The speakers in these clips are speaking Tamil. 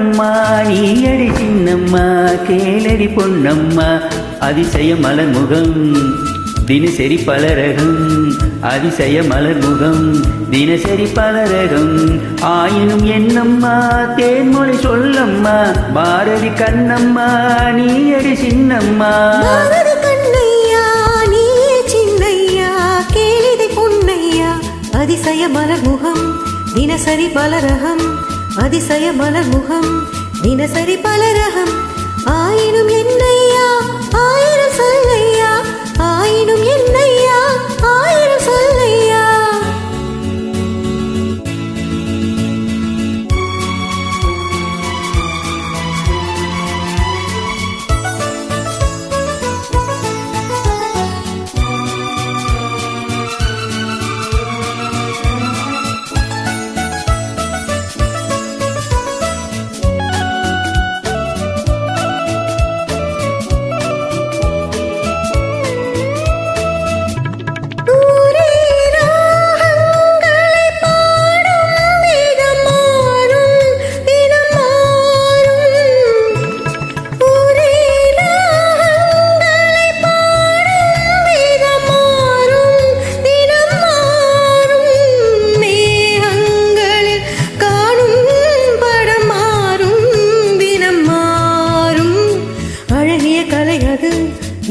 கண்ணம்மா நீயடி சின்னம்மா கேளடி பொன்னம்மா அதிசய மலர் முகம் தினசரி பலரகம் அதிசய மலர் முகம் தினசரி பலரகம் ஆயினும் என்னம்மா தேன்மொழி சொல்லம்மா பாரதி கண்ணம்மா நீயடி சின்னம்மா அதிசய மலர் முகம் தினசரி பலரகம் அதிசய மலர் முகம் தினசரி பலரகம் ஆயினும் என்னையா ஆயிரம் சொல்லையா ஆயினும் என்னையா ஆயிரம் சொல்லையா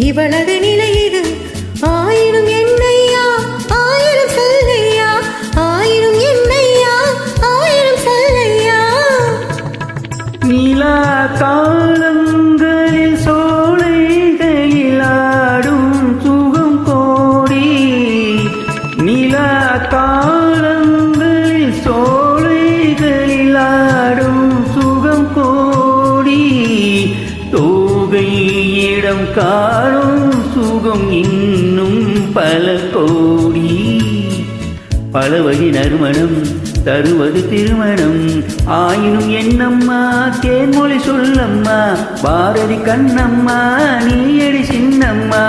இவளது நிலை இது ஆயினும் என்னையா ஆயிரம் சொல்லையா ஆயினும் என்னையா ஆயிரம் சொல்லையா நிலா காலங்களில் சோலைகளில் ஆடும் சுகம் கோடி நிலா காலங்களில் சோலைகளில் ஆடும் சுகம் கோடி தோகையிடம் காணும் சுகம் இன்னும் பல கோடி பல வகை நறுமணம் தருவது திருமணம் ஆயினும் என்னம்மா தேன்மொழி சொல்லம்மா பாரதி கண்ணம்மா நீயடி சின்னம்மா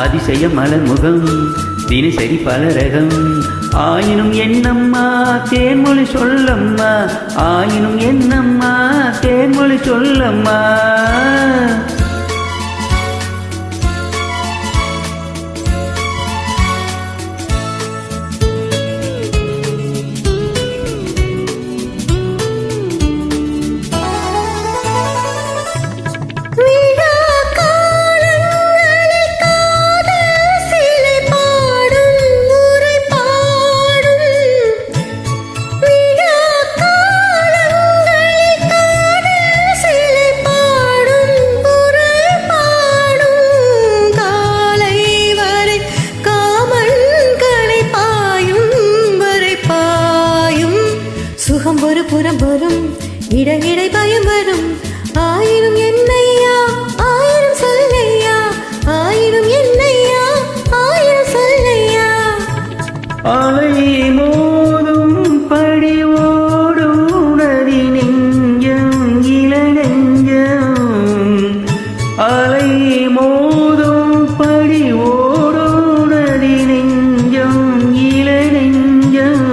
அதிசய மலர் முகம் தினசரி பலரகம் ஆயினும் என்னம்மா தேன்மொழி சொல்லம்மா ஆயினும் என்னம்மா தேன்மொழி சொல்லம்மா ஒரு புறம் வரும் இடை பயம் வரும் ஆயினும் என்னையா ஆயிரம் சொல்லையா ஆயினும் என்னையா ஆயிரம் சொல்லையா அலை மோதும் படி ஓடும் நதி நெஞ்சம் இள நெஞ்சம் அலை மோதும் படி ஓடும் நதி நெஞ்சம் இள நெஞ்சம்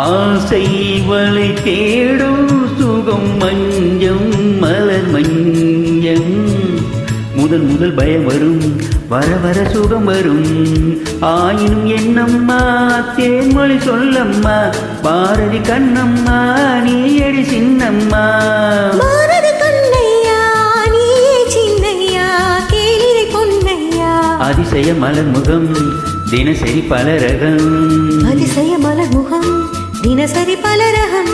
ஆசை வளை தேடும் சுகம் மஞ்சம் மலர் மஞ்சம் முதல் முதல் பயம் வரும் வர வர சுகம் வரும் ஆயினும் என்னம்மா தேன்மொழி சொல்லம்மா பாரதி கண்ணம்மா நீயடி சின்னம்மா பாரதி கண்ணையா நீயே சின்னையா கேளிரை பொன்னையா அதிசய மலர் முகம் தினசரி பலரகம் அதிசய மலர் முகம் தினசரி பலரகம்